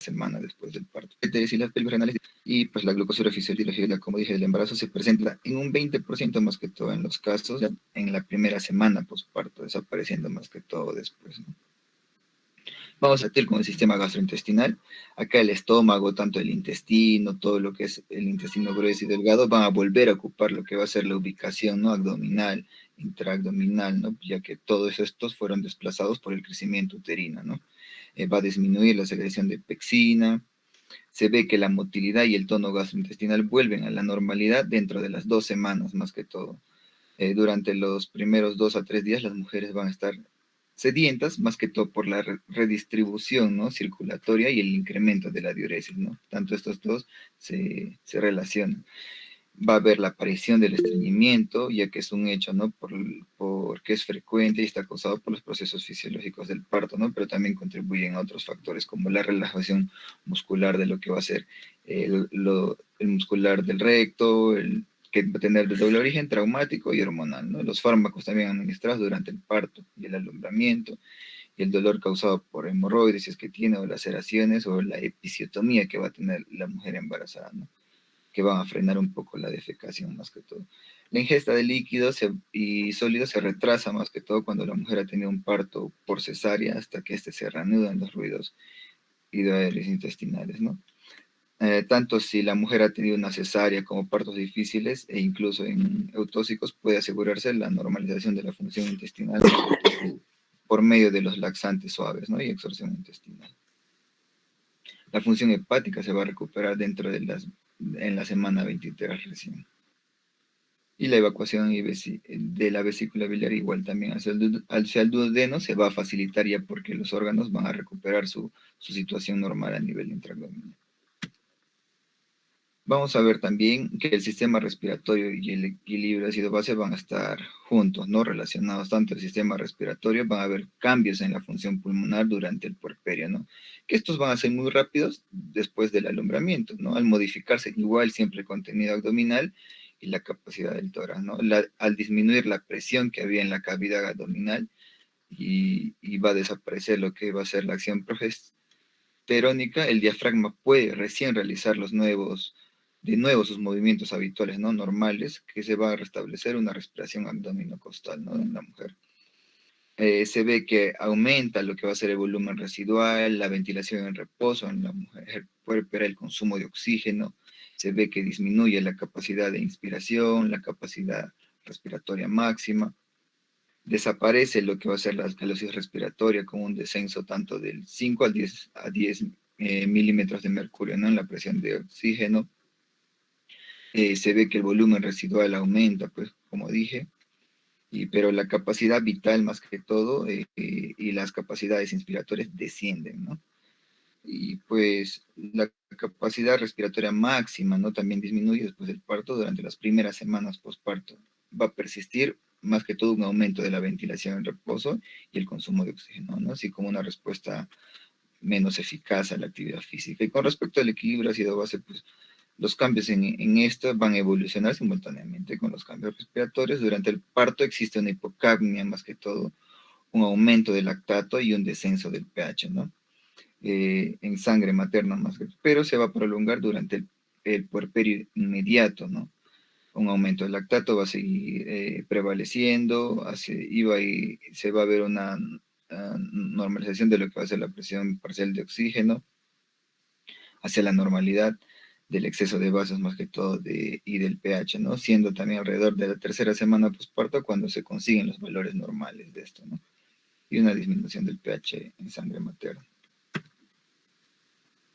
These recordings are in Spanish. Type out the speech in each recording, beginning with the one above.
semana después del parto. Y las pelvis renales y pues la glucosura fisiológica, como dije, del embarazo se presenta en un 20% más que todo en los casos, ya en la primera semana postparto, desapareciendo más que todo después, ¿no? Vamos a partir con el sistema gastrointestinal. Acá el estómago, tanto el intestino, todo lo que es el intestino grueso y delgado, van a volver a ocupar lo que va a ser la ubicación, ¿no? Abdominal, intraabdominal, ¿no? Ya que todos estos fueron desplazados por el crecimiento uterino, ¿no? Va a disminuir la secreción de pexina. Se ve que la motilidad y el tono gastrointestinal vuelven a la normalidad dentro de las 2 semanas, más que todo. Durante los primeros 2 a 3 días las mujeres van a estar sedientas, más que todo por la redistribución, ¿no? Circulatoria y el incremento de la diuresis, ¿no? Tanto estos dos se relacionan. Va a haber la aparición del estreñimiento, ya que es un hecho, ¿no? Porque es frecuente y está causado por los procesos fisiológicos del parto, ¿no? Pero también contribuyen a otros factores como la relajación muscular de lo que va a ser el muscular del recto, que va a tener de doble origen traumático y hormonal, ¿no? Los fármacos también administrados durante el parto y el alumbramiento, y el dolor causado por hemorroides, si es que tiene, o laceraciones, o la episiotomía que va a tener la mujer embarazada, ¿no? Que van a frenar un poco la defecación más que todo. La ingesta de líquidos y sólidos se retrasa más que todo cuando la mujer ha tenido un parto por cesárea hasta que éste se reanudan los ruidos hidrointestinales, ¿no? Tanto si la mujer ha tenido una cesárea como partos difíciles e incluso en eutóxicos, puede asegurarse la normalización de la función intestinal por medio de los laxantes suaves, ¿no? Y exorción intestinal. La función hepática se va a recuperar en la semana 23 recién. Y la evacuación de la vesícula biliar igual también hacia el duodeno se va a facilitar ya porque los órganos van a recuperar su situación normal a nivel intraabdominal. Vamos a ver también que el sistema respiratorio y el equilibrio ácido-base van a estar juntos, ¿no? Relacionados. Tanto el sistema respiratorio, van a haber cambios en la función pulmonar durante el puerperio, ¿no? Que estos van a ser muy rápidos después del alumbramiento, ¿no? Al modificarse igual siempre el contenido abdominal y la capacidad del tórax, ¿no? Al disminuir la presión que había en la cavidad abdominal y va a desaparecer lo que va a ser la acción progesterónica, el diafragma puede recién realizar de nuevo sus movimientos habituales, ¿no? Normales, que se va a restablecer una respiración abdominocostal, ¿no? En la mujer. Se ve que aumenta lo que va a ser el volumen residual, la ventilación en reposo en la mujer puerpera, el consumo de oxígeno. Se ve que disminuye la capacidad de inspiración, la capacidad respiratoria máxima. Desaparece lo que va a ser la alcalosis respiratoria con un descenso tanto del 5 a 10 milímetros de mercurio, ¿no? En la presión de oxígeno. Se ve que el volumen residual aumenta, pues, como dije, pero la capacidad vital más que todo y las capacidades inspiratorias descienden, ¿no? Y pues la capacidad respiratoria máxima, ¿no? También disminuye después del parto durante las primeras semanas postparto. Va a persistir más que todo un aumento de la ventilación en reposo y el consumo de oxígeno, ¿no? Así como una respuesta menos eficaz a la actividad física. Y con respecto al equilibrio ácido-base, pues los cambios en esto van a evolucionar simultáneamente con los cambios respiratorios. Durante el parto existe una hipocapnia, más que todo, un aumento del lactato y un descenso del pH, ¿no? En sangre materna más que, pero se va a prolongar durante el puerperio inmediato, ¿no? Un aumento del lactato va a seguir prevaleciendo, se va a ver una normalización de lo que va a ser la presión parcial de oxígeno hacia la normalidad del exceso de vasos más que todo y del pH, ¿no? Siendo también alrededor de la tercera semana postparto cuando se consiguen los valores normales de esto, ¿no? Y una disminución del pH en sangre materna.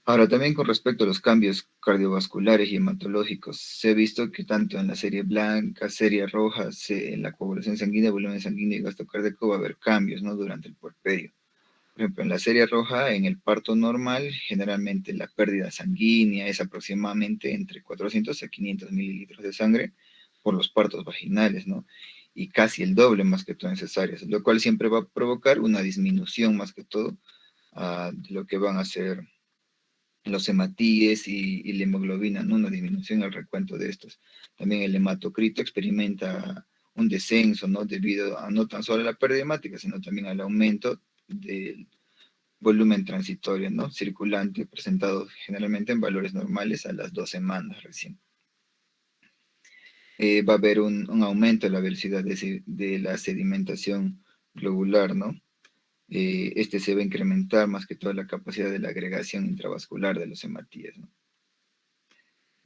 Ahora, también con respecto a los cambios cardiovasculares y hematológicos, se ha visto que tanto en la serie blanca, serie roja, en la coagulación sanguínea, volumen sanguíneo y gasto cardíaco va a haber cambios, ¿no? Durante el puerperio. Por ejemplo, en la serie roja, en el parto normal, generalmente la pérdida sanguínea es aproximadamente entre 400 a 500 mililitros de sangre por los partos vaginales, ¿no? Y casi el doble más que todo en cesáreas, lo cual siempre va a provocar una disminución más que todo de lo que van a ser los hematíes y la hemoglobina, ¿no? Una disminución al recuento de estos. También el hematocrito experimenta un descenso, ¿no? Debido a no tan solo a la pérdida hemática, sino también al aumento del volumen transitorio, ¿no? Circulante, presentado generalmente en valores normales a las 2 semanas recién. Va a haber un aumento de la velocidad de la sedimentación globular, ¿no? Este se va a incrementar más que toda la capacidad de la agregación intravascular de los hematíes, ¿no?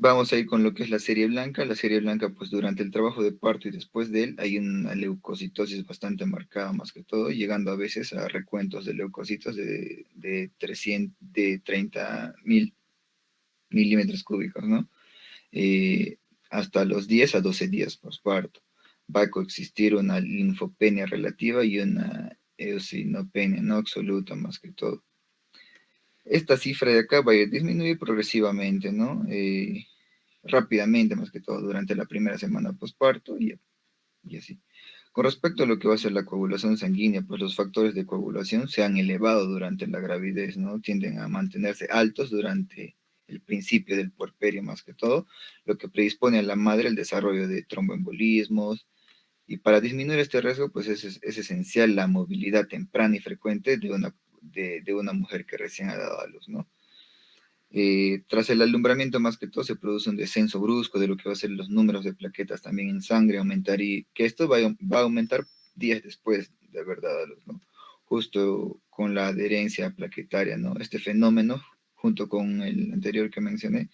Vamos a ir con lo que es la serie blanca. La serie blanca, pues durante el trabajo de parto y después de él, hay una leucocitosis bastante marcada más que todo, llegando a veces a recuentos de leucocitos de 30.000 milímetros cúbicos, ¿no? Eh, hasta los 10 a 12 días posparto. Va a coexistir una linfopenia relativa y una eosinopenia no absoluta más que todo. Esta cifra de acá va a ir disminuir progresivamente, ¿no? Rápidamente, más que todo, durante la primera semana posparto y así. Con respecto a lo que va a ser la coagulación sanguínea, pues los factores de coagulación se han elevado durante la gravidez, ¿no? Tienden a mantenerse altos durante el principio del puerperio, más que todo, lo que predispone a la madre al desarrollo de tromboembolismos. Y para disminuir este riesgo, pues es esencial la movilidad temprana y frecuente de una mujer que recién ha dado a luz, ¿no? Tras el alumbramiento, más que todo, se produce un descenso brusco de lo que va a ser los números de plaquetas también en sangre, aumentar y que esto va a aumentar días después de haber dado a luz, ¿no? Justo con la adherencia plaquetaria, ¿no? Este fenómeno, junto con el anterior que mencioné,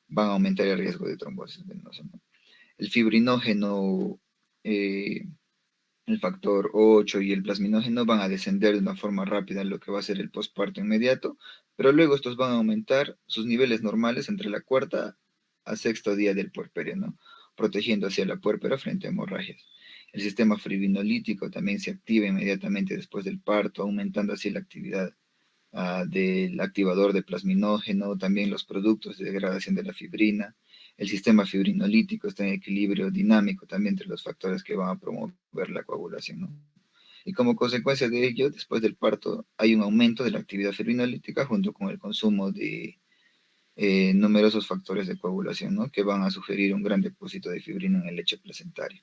van a aumentar el riesgo de trombosis venosa, ¿no? El fibrinógeno, eh, el factor 8 y el plasminógeno van a descender de una forma rápida en lo que va a ser el posparto inmediato, pero luego estos van a aumentar sus niveles normales entre la cuarta a sexto día del puerperio, ¿no? Protegiendo hacia la puérpera frente a hemorragias. El sistema fibrinolítico también se activa inmediatamente después del parto, aumentando así la actividad del activador de plasminógeno, también los productos de degradación de la fibrina. El sistema fibrinolítico está en equilibrio dinámico también entre los factores que van a promover la coagulación, ¿no? Y como consecuencia de ello, después del parto, hay un aumento de la actividad fibrinolítica junto con el consumo de numerosos factores de coagulación, ¿no? Que van a sugerir un gran depósito de fibrina en el lecho placentario.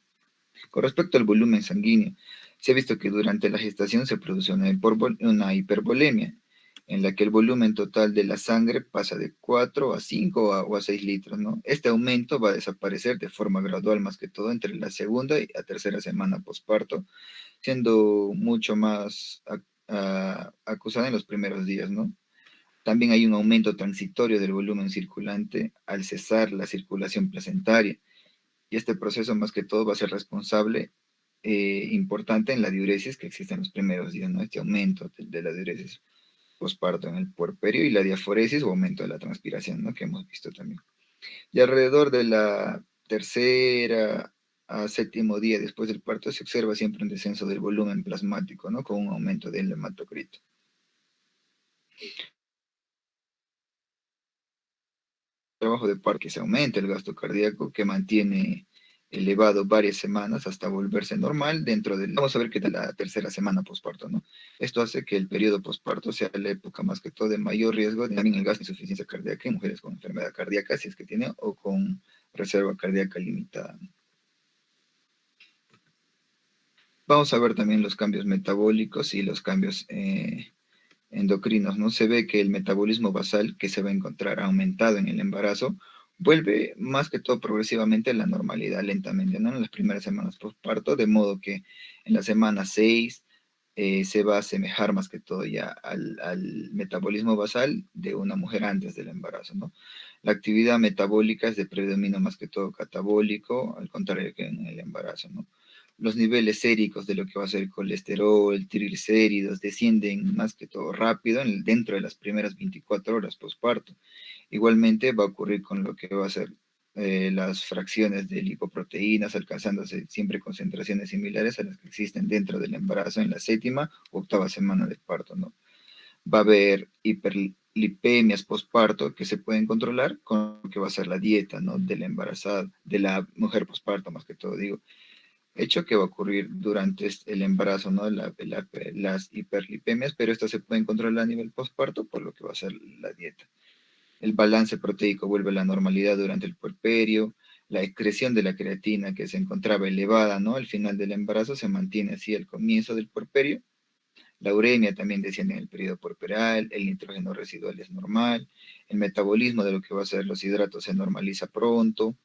Con respecto al volumen sanguíneo, se ha visto que durante la gestación se produce una hipervolemia, en la que el volumen total de la sangre pasa de 4 a 5 o a 6 litros, ¿no? Este aumento va a desaparecer de forma gradual, más que todo entre la segunda y la tercera semana posparto, siendo mucho más acusada en los primeros días, ¿no? También hay un aumento transitorio del volumen circulante al cesar la circulación placentaria, y este proceso más que todo va a ser responsable importante en la diuresis que existe en los primeros días, ¿no? Este aumento de la diuresis posparto en el puerperio y la diaforesis o aumento de la transpiración, ¿no? Que hemos visto también. Y alrededor de la tercera a séptimo día después del parto se observa siempre un descenso del volumen plasmático, ¿no? Con un aumento del hematocrito. Trabajo de par que se aumenta el gasto cardíaco, que mantiene elevado varias semanas hasta volverse normal dentro del... Vamos a ver qué tal la tercera semana posparto, ¿no? Esto hace que el periodo posparto sea la época más que todo de mayor riesgo de también el gasto de insuficiencia cardíaca en mujeres con enfermedad cardíaca, si es que tiene, o con reserva cardíaca limitada. Vamos a ver también los cambios metabólicos y los cambios endocrinos, ¿no? Se ve que el metabolismo basal que se va a encontrar aumentado en el embarazo vuelve más que todo progresivamente a la normalidad lentamente, ¿no? En las primeras semanas postparto, de modo que en la semana 6 se va a asemejar más que todo ya al metabolismo basal de una mujer antes del embarazo, ¿no? La actividad metabólica es de predominio más que todo catabólico, al contrario que en el embarazo, ¿no? Los niveles séricos de lo que va a ser colesterol, triglicéridos, descienden más que todo rápido dentro de las primeras 24 horas postparto. Igualmente va a ocurrir con lo que va a ser las fracciones de lipoproteínas, alcanzándose siempre concentraciones similares a las que existen dentro del embarazo en la séptima o octava semana de parto, ¿no? Va a haber hiperlipemias postparto que se pueden controlar con lo que va a ser la dieta, ¿no? De la embarazada, de la mujer postparto, más que todo, digo, hecho que va a ocurrir durante el embarazo, ¿no? Las hiperlipemias, pero estas se pueden controlar a nivel postparto por lo que va a ser la dieta. El balance proteico vuelve a la normalidad durante el puerperio, la excreción de la creatina que se encontraba elevada, ¿no? Al final del embarazo se mantiene así al comienzo del puerperio, La uremia también desciende en el periodo puerperal, el nitrógeno residual es normal, el metabolismo de lo que va a ser los hidratos se normaliza pronto,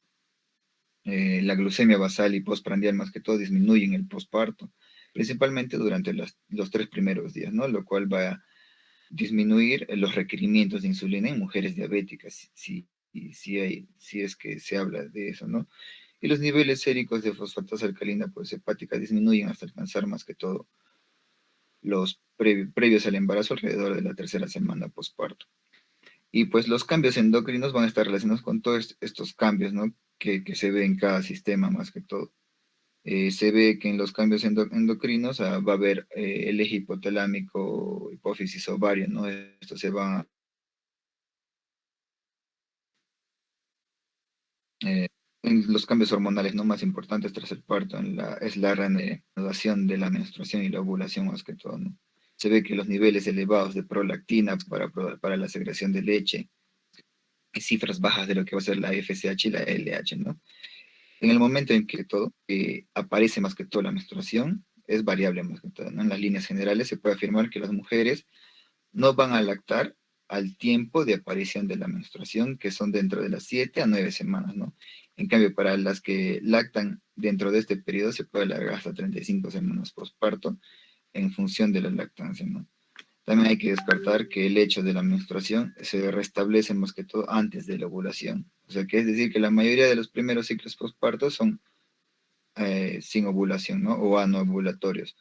la glucemia basal y postprandial más que todo disminuye en el posparto, principalmente durante los 3 primeros días, ¿no? Lo cual va a disminuir los requerimientos de insulina en mujeres diabéticas, si es que se habla de eso, ¿no? Y los niveles séricos de fosfatasa alcalina pues, hepática disminuyen hasta alcanzar más que todo los previos al embarazo alrededor de la tercera semana posparto. Y pues los cambios endocrinos van a estar relacionados con todos estos cambios, ¿no? Que se ve en cada sistema más que todo. Se ve que en los cambios endocrinos va a haber el eje hipotalámico, hipófisis, ovario, ¿no? Esto se va eh, en los cambios hormonales no más importantes tras el parto es la reanudación de la menstruación y la ovulación más que todo, ¿no? Se ve que los niveles elevados de prolactina para la secreción de leche, y cifras bajas de lo que va a ser la FSH y la LH, ¿no? En el momento en que todo aparece más que todo la menstruación, es variable más que todo, ¿no? En las líneas generales se puede afirmar que las mujeres no van a lactar al tiempo de aparición de la menstruación, que son dentro de las 7 a 9 semanas, ¿no? En cambio, para las que lactan dentro de este periodo se puede alargar hasta 35 semanas postparto en función de la lactancia, ¿no? También hay que descartar que el hecho de la menstruación se restablece más que todo antes de la ovulación. O sea, que es decir, que la mayoría de los primeros ciclos postpartos son sin ovulación, ¿no? O anovulatorios.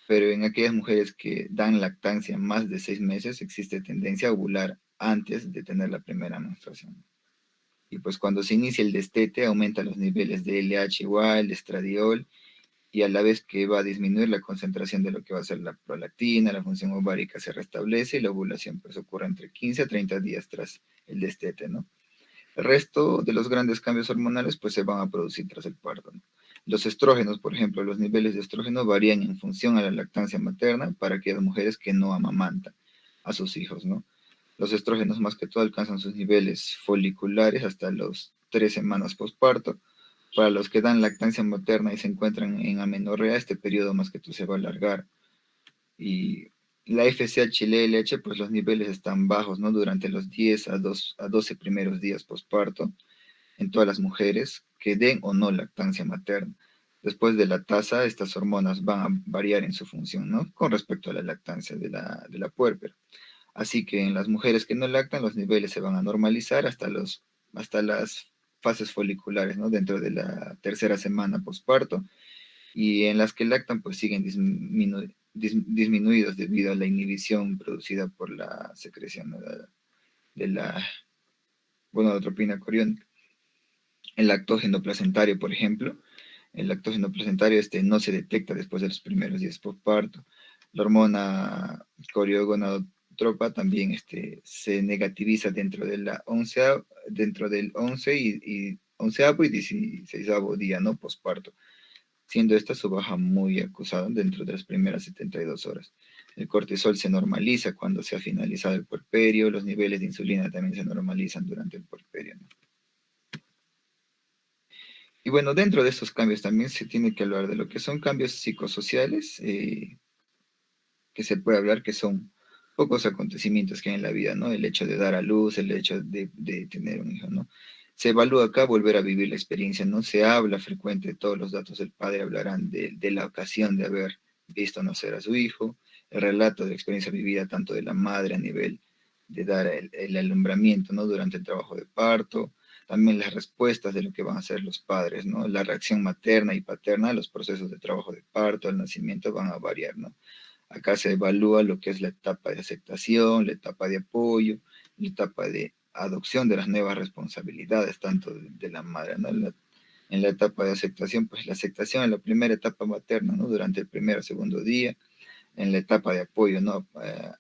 Pero en aquellas mujeres que dan lactancia más de 6 meses, existe tendencia a ovular antes de tener la primera menstruación. Y pues cuando se inicia el destete, aumenta los niveles de LH igual, de estradiol, y a la vez que va a disminuir la concentración de lo que va a ser la prolactina, la función ovárica se restablece y la ovulación pues ocurre entre 15 a 30 días tras el destete, ¿no? El resto de los grandes cambios hormonales pues se van a producir tras el parto, ¿no? Los estrógenos, por ejemplo, los niveles de estrógeno varían en función a la lactancia materna para aquellas mujeres que no amamantan a sus hijos, ¿no? Los estrógenos más que todo alcanzan sus niveles foliculares hasta los 3 semanas postparto. Para los que dan lactancia materna y se encuentran en amenorrea, este periodo más que todo se va a alargar. Y la FSH y la LH, pues los niveles están bajos, ¿no? Durante los 10 a 12 primeros días postparto en todas las mujeres que den o no lactancia materna. Después de la tasa, estas hormonas van a variar en su función, ¿no? Con respecto a la lactancia de la puérpera. Así que en las mujeres que no lactan, los niveles se van a normalizar hasta las fases foliculares, ¿no? Dentro de la tercera semana posparto. Y en las que lactan, pues siguen disminuidos debido a la inhibición producida por la secreción, ¿no? de la gonadotropina coriónica. El lactógeno placentario, por ejemplo, el lactógeno placentario no se detecta después de los primeros días postparto. La hormona coriogonadotropa también se negativiza dentro del 11 y onceavo y 16avo día, ¿no? Postparto, siendo esta su baja muy acusada dentro de las primeras 72 horas. El cortisol se normaliza cuando se ha finalizado el puerperio, los niveles de insulina también se normalizan durante el puerperio, ¿no? Y bueno, dentro de estos cambios también se tiene que hablar de lo que son cambios psicosociales, que se puede hablar que son pocos acontecimientos que hay en la vida, ¿no? El hecho de dar a luz, el hecho de tener un hijo, ¿no? Se evalúa acá volver a vivir la experiencia, ¿no? Se habla frecuente, todos los datos del padre hablarán de la ocasión de haber visto nacer a su hijo, el relato de la experiencia vivida tanto de la madre a nivel de dar el alumbramiento, ¿no? Durante el trabajo de parto, también las respuestas de lo que van a hacer los padres, ¿no? La reacción materna y paterna a los procesos de trabajo de parto, al nacimiento van a variar, ¿no? Acá se evalúa lo que es la etapa de aceptación, la etapa de apoyo, la etapa de adopción de las nuevas responsabilidades, tanto de la madre, ¿no? En la etapa de aceptación, pues la aceptación en la primera etapa materna, ¿no? Durante el primer o segundo día. En la etapa de apoyo, ¿no?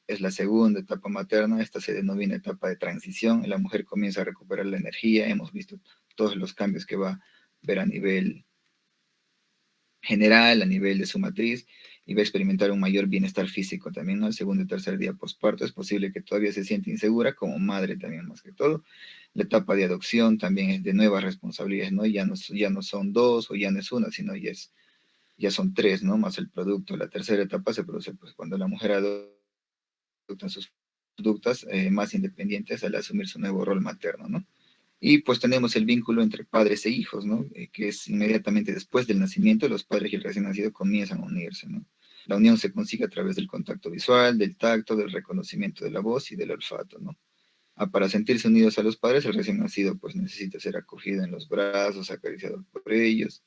Es la segunda etapa materna, esta se denomina etapa de transición, la mujer comienza a recuperar la energía, hemos visto todos los cambios que va a ver a nivel general, a nivel de su matriz, y va a experimentar un mayor bienestar físico también, ¿no? El segundo y tercer día posparto es posible que todavía se siente insegura, como madre también más que todo. La etapa de adopción también es de nuevas responsabilidades, ¿no? Ya no son dos o ya no es una, sino ya es ya son 3, ¿no? Más el producto. La tercera etapa se produce pues, cuando la mujer adopta sus conductas más independientes al asumir su nuevo rol materno, ¿no? Y pues tenemos el vínculo entre padres e hijos, ¿no? Que es inmediatamente después del nacimiento, los padres y el recién nacido comienzan a unirse, ¿no? La unión se consigue a través del contacto visual, del tacto, del reconocimiento de la voz y del olfato, ¿no? Para sentirse unidos a los padres, el recién nacido pues necesita ser acogido en los brazos, acariciado por ellos,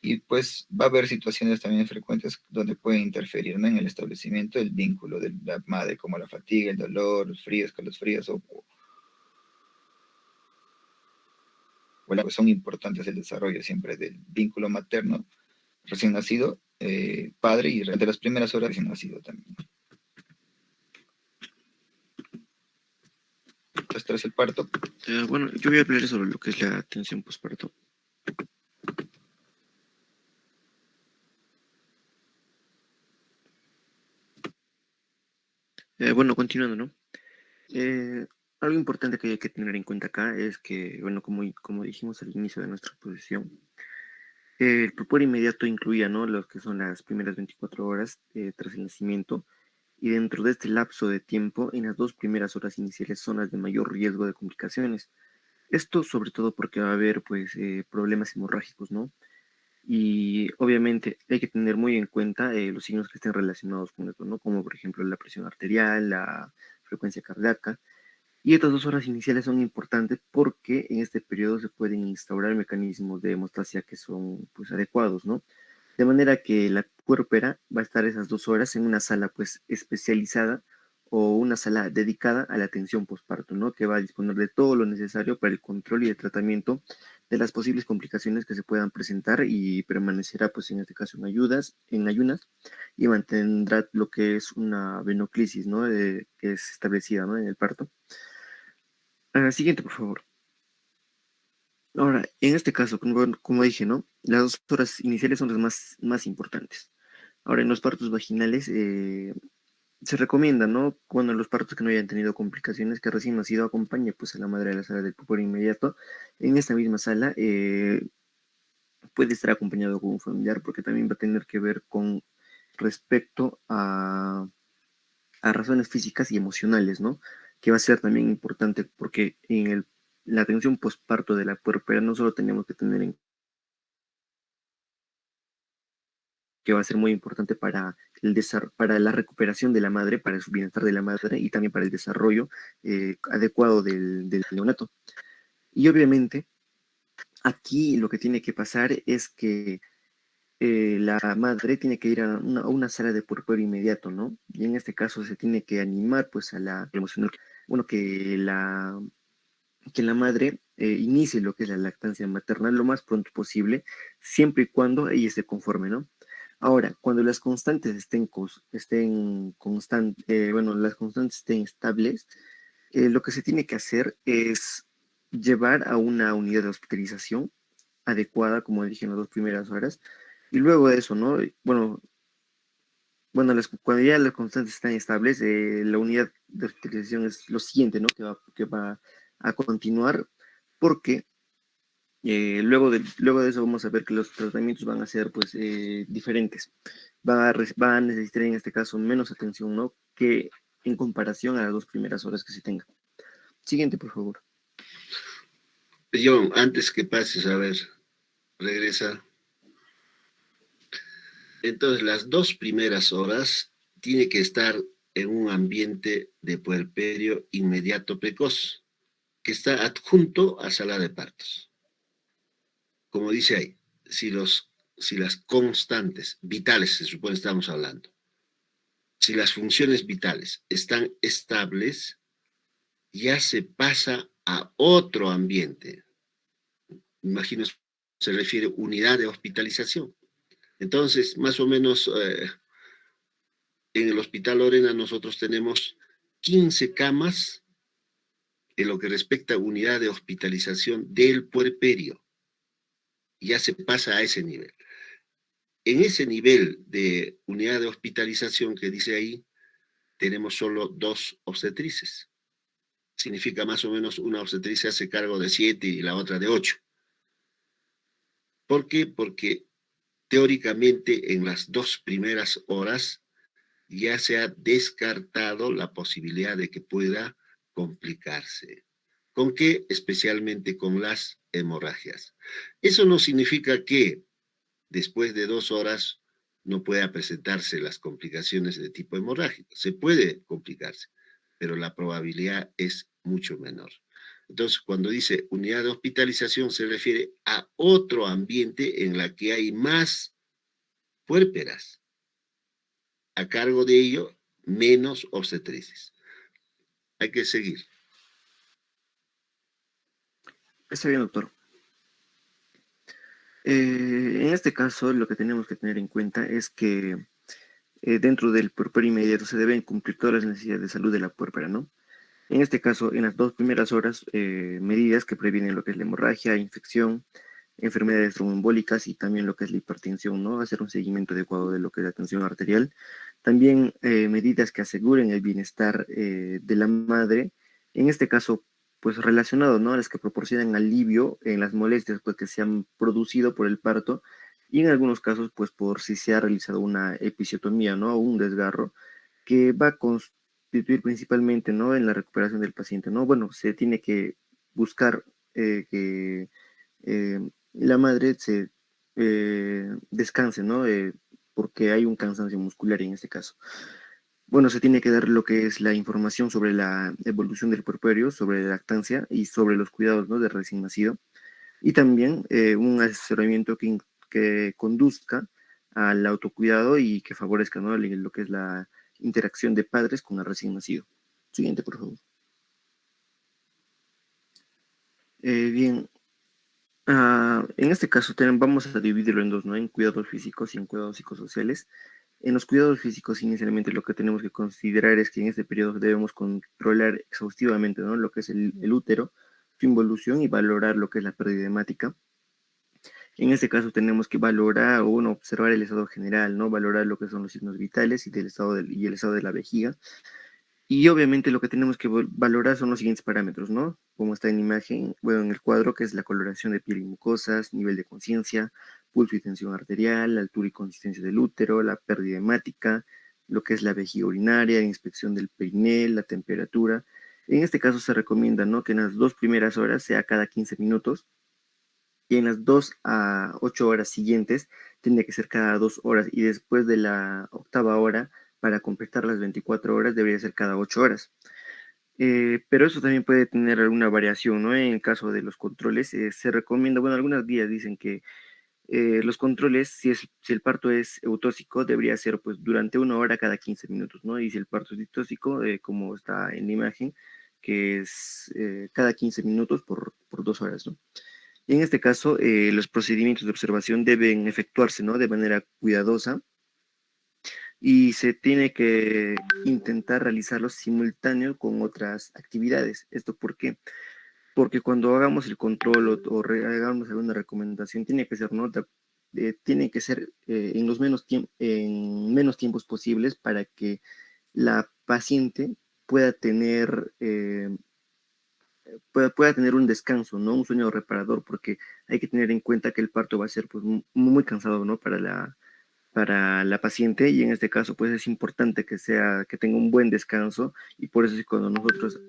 y pues va a haber situaciones también frecuentes donde puede interferir, ¿no? En el establecimiento del vínculo de la madre, como la fatiga, el dolor, los fríos, calofríos, pues son importantes el desarrollo siempre del vínculo materno, recién nacido, padre, y durante las primeras horas recién nacido también. Entonces, tras el parto. Bueno, yo voy a hablar sobre lo que es la atención postparto. Bueno, continuando, ¿no? Algo importante que hay que tener en cuenta acá es que, bueno, como dijimos al inicio de nuestra exposición, el puerperio inmediato incluía, ¿no? Lo que son las primeras 24 horas tras el nacimiento, y dentro de este lapso de tiempo, en las 2 primeras horas iniciales son las de mayor riesgo de complicaciones. Esto sobre todo porque va a haber, pues, problemas hemorrágicos, ¿no? Y obviamente hay que tener muy en cuenta los signos que estén relacionados con esto, ¿no? Como por ejemplo la presión arterial, la frecuencia cardíaca. Y estas 2 horas iniciales son importantes porque en este periodo se pueden instaurar mecanismos de hemostasia que son pues adecuados, ¿no? De manera que la puérpera va a estar esas 2 horas en una sala pues especializada o una sala dedicada a la atención postparto, ¿no? Que va a disponer de todo lo necesario para el control y el tratamiento de las posibles complicaciones que se puedan presentar, y permanecerá pues en este caso en ayunas, y mantendrá lo que es una venoclisis, ¿no? Que es establecida, ¿no? En el parto. Siguiente, por favor. Ahora, en este caso, como dije, ¿no? Las 2 horas iniciales son las más importantes. Ahora, en los partos vaginales se recomienda, ¿no? Cuando los partos que no hayan tenido complicaciones, que recién nacido acompañe pues a la madre a la sala del puerperio inmediato. En esta misma sala puede estar acompañado con un familiar, porque también va a tener que ver con respecto a razones físicas y emocionales, ¿no? Que va a ser también importante porque la atención postparto de la puerpera no solo tenemos que tener en que va a ser muy importante para para la recuperación de la madre, para su bienestar de la madre y también para el desarrollo adecuado del neonato. Y obviamente aquí lo que tiene que pasar es que la madre tiene que ir a una sala de puerperio inmediato, ¿no? Y en este caso se tiene que animar pues a la emocional, bueno, que la madre inicie lo que es la lactancia materna lo más pronto posible, siempre y cuando ella esté conforme, ¿no? Ahora, cuando las constantes bueno, las constantes estén estables, lo que se tiene que hacer es llevar a una unidad de hospitalización adecuada, como dije en las 2 primeras horas, y luego de eso, ¿no? Bueno, cuando ya las constantes están estables, la unidad de hospitalización es lo siguiente, ¿no? Que va a continuar, porque luego de eso vamos a ver que los tratamientos van a ser pues diferentes. Va a necesitar en este caso menos atención, ¿no? Que en comparación a las 2 primeras horas que se tenga. Siguiente, por favor. John, antes que pases, a ver, regresa. Entonces, las 2 primeras horas tiene que estar en un ambiente de puerperio inmediato precoz, que está adjunto a sala de partos. Como dice ahí, si las constantes vitales, se supone estamos hablando, si las funciones vitales están estables, ya se pasa a otro ambiente. Imagino se refiere a unidad de hospitalización. Entonces, más o menos, en el Hospital Lorena nosotros tenemos 15 camas en lo que respecta a unidad de hospitalización del puerperio. Ya se pasa a ese nivel. En ese nivel de unidad de hospitalización que dice ahí, tenemos solo 2 obstetrices. Significa más o menos una obstetriz se hace cargo de 7 y la otra de 8. ¿Por qué? Porque teóricamente en las 2 primeras horas ya se ha descartado la posibilidad de que pueda complicarse. ¿Con qué? Especialmente con las hemorragias. Eso no significa que después de 2 horas no pueda presentarse las complicaciones de tipo hemorrágico. Se puede complicarse, pero la probabilidad es mucho menor. Entonces, cuando dice unidad de hospitalización, se refiere a otro ambiente en la que hay más puérperas. A cargo de ello, menos obstetrices. Hay que seguir. Está bien, doctor. En este caso, lo que tenemos que tener en cuenta es que dentro del puerperio inmediato se deben cumplir todas las necesidades de salud de la puérpera, ¿no? En este caso, en las 2 primeras horas, medidas que previenen lo que es la hemorragia, infección, enfermedades tromboembólicas y también lo que es la hipertensión, ¿no? Hacer un seguimiento adecuado de lo que es la tensión arterial. También medidas que aseguren el bienestar de la madre, en este caso, pues relacionado, ¿no? A las que proporcionan alivio en las molestias pues, que se han producido por el parto y en algunos casos, pues por si se ha realizado una episiotomía, ¿no? O un desgarro que va a constituir principalmente, ¿no? En la recuperación del paciente, ¿no? Bueno, se tiene que buscar que la madre se descanse, ¿no? Porque hay un cansancio muscular en este caso. Bueno, se tiene que dar lo que es la información sobre la evolución del puerperio, sobre la lactancia y sobre los cuidados, ¿no? Del recién nacido. Y también un asesoramiento que conduzca al autocuidado y que favorezca, ¿no? Lo que es la interacción de padres con el recién nacido. Siguiente, por favor. Bien, en este caso vamos a dividirlo en dos, ¿no? En cuidados físicos y en cuidados psicosociales. En los cuidados físicos, inicialmente lo que tenemos que considerar es que en este periodo debemos controlar exhaustivamente, ¿no? Lo que es el útero, su involución y valorar lo que es la pérdida hemática. En este caso tenemos que valorar o bueno, observar el estado general, ¿no? Valorar lo que son los signos vitales y, y el estado de la vejiga. Y obviamente lo que tenemos que valorar son los siguientes parámetros, ¿no? Como está en imagen, bueno, en el cuadro, que es la coloración de piel y mucosas, nivel de conciencia, pulso y tensión arterial, la altura y consistencia del útero, la pérdida hemática, lo que es la vejiga urinaria, la inspección del perineo, la temperatura. En este caso se recomienda, ¿no? Que en las 2 primeras horas sea cada 15 minutos y en las 2 a 8 horas siguientes tendría que ser cada 2 horas y después de la 8ª hora para completar las 24 horas debería ser cada 8 horas. Pero eso también puede tener alguna variación, ¿no? En el caso de los controles, se recomienda, bueno, algunas guías dicen que los controles, si el parto es eutóxico, debería ser pues durante 1 hora cada 15 minutos, ¿no? Y si el parto es distóxico, como está en la imagen, que es cada 15 minutos por 2 horas, ¿no? Y en este caso, los procedimientos de observación deben efectuarse, ¿no? De manera cuidadosa y se tiene que intentar realizarlos simultáneos con otras actividades. ¿Esto por qué? Porque cuando hagamos el control hagamos alguna recomendación, tiene que ser, ¿no? Tiene que ser en menos tiempos posibles para que la paciente pueda tener, pueda tener un descanso, ¿no? Un sueño reparador, porque hay que tener en cuenta que el parto va a ser pues, muy cansado, ¿no? Para la paciente y en este caso pues es importante que tenga un buen descanso y por eso es cuando nosotros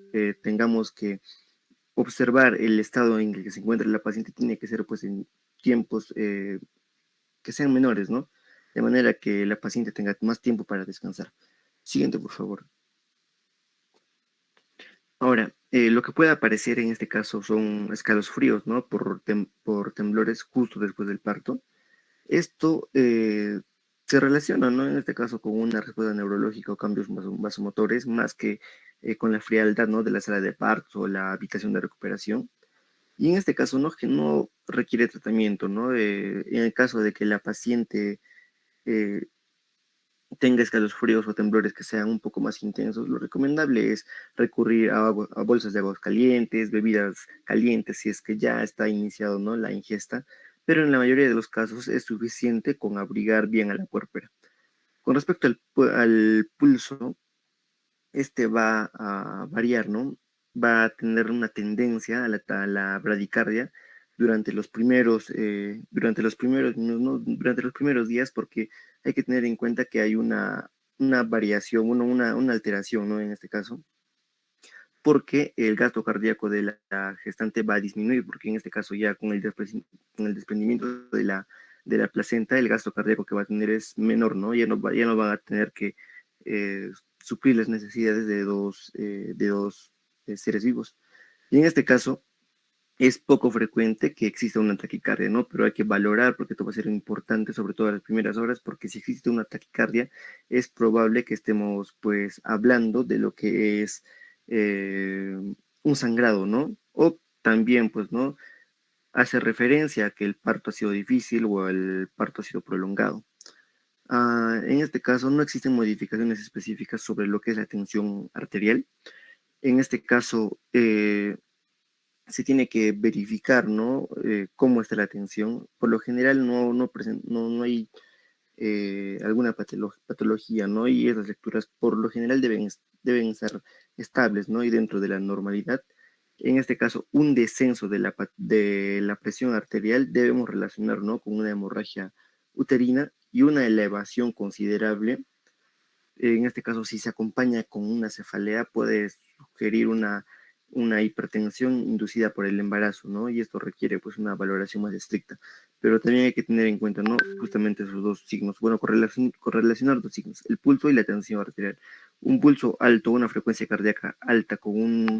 tengamos que observar el estado en el que se encuentra la paciente tiene que ser pues en tiempos que sean menores, ¿no? De manera que la paciente tenga más tiempo para descansar. Siguiente, por favor. Ahora, lo que puede aparecer en este caso son escalofríos, ¿no? Por temblores justo después del parto. Esto se relaciona, ¿no? En este caso con una respuesta neurológica o cambios vasomotores, más que con la frialdad, ¿no? De la sala de parto o la habitación de recuperación. Y en este caso, ¿no? Que no requiere tratamiento, ¿no? En el caso de que la paciente eh, tenga escalofríos o temblores que sean un poco más intensos, lo recomendable es recurrir a bolsas de aguas calientes, bebidas calientes, si es que ya está iniciado, ¿no? La ingesta, pero en la mayoría de los casos es suficiente con abrigar bien a la puérpera. Con respecto al pulso, este va a variar, ¿no? Va a tener una tendencia a la bradicardia durante los primeros, durante los primeros días, porque hay que tener en cuenta que hay una variación, una alteración, ¿no? En este caso, porque el gasto cardíaco de la gestante va a disminuir, porque en este caso ya con el desprendimiento de la placenta, el gasto cardíaco que va a tener es menor, ¿no? Ya no va a tener que suplir las necesidades de dos seres vivos. Y en este caso, es poco frecuente que exista una taquicardia, ¿no? Pero hay que valorar, porque esto va a ser importante, sobre todo en las primeras horas, porque si existe una taquicardia, es probable que estemos, pues, hablando de lo que es un sangrado, ¿no? O también, pues, ¿no? Hace referencia a que el parto ha sido difícil o el parto ha sido prolongado. En este caso, no existen modificaciones específicas sobre lo que es la tensión arterial. En este caso, se tiene que verificar, ¿no? Cómo está la tensión. Por lo general no hay alguna patología, ¿no? Y esas lecturas por lo general deben ser estables, ¿no? Y dentro de la normalidad. En este caso, un descenso de la presión arterial debemos relacionar, ¿no? Con una hemorragia uterina y una elevación considerable. En este caso, si se acompaña con una cefalea, puede sugerir una hipertensión inducida por el embarazo, ¿no? Y esto requiere pues una valoración más estricta. Pero también hay que tener en cuenta, ¿no? Justamente esos dos signos. Bueno, correlacionar dos signos, el pulso y la tensión arterial. Un pulso alto, una frecuencia cardíaca alta con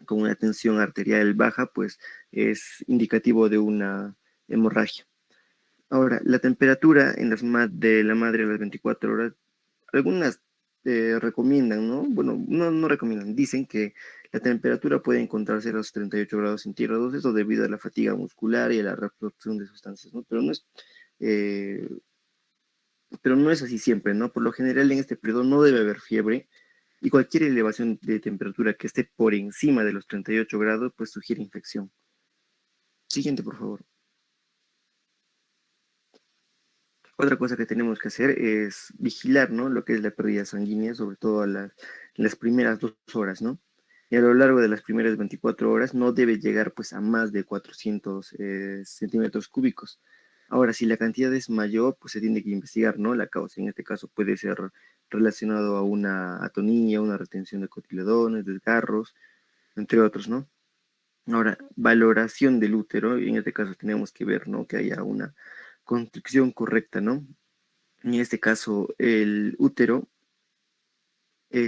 una tensión arterial baja, pues es indicativo de una hemorragia. Ahora, la temperatura de la madre a las 24 horas, algunas recomiendan, ¿no? Bueno, no recomiendan, dicen que la temperatura puede encontrarse a los 38 grados centígrados, eso debido a la fatiga muscular y a la reabsorción de sustancias, ¿no? Eh, pero no es así siempre, ¿no? Por lo general en este periodo no debe haber fiebre y cualquier elevación de temperatura que esté por encima de los 38 grados, pues sugiere infección. Siguiente, por favor. Otra cosa que tenemos que hacer es vigilar, ¿no? Lo que es la pérdida sanguínea, sobre todo las primeras 2 horas, ¿no? Y a lo largo de las primeras 24 horas no debe llegar pues a más de 400 centímetros cúbicos. Ahora, si la cantidad es mayor, pues se tiene que investigar, ¿no? La causa. En este caso puede ser relacionado a una atonía, una retención de cotiledones, desgarros, entre otros, ¿no? Ahora, valoración del útero, en este caso tenemos que ver, ¿no? Que haya una construcción correcta, ¿no? En este caso, el útero,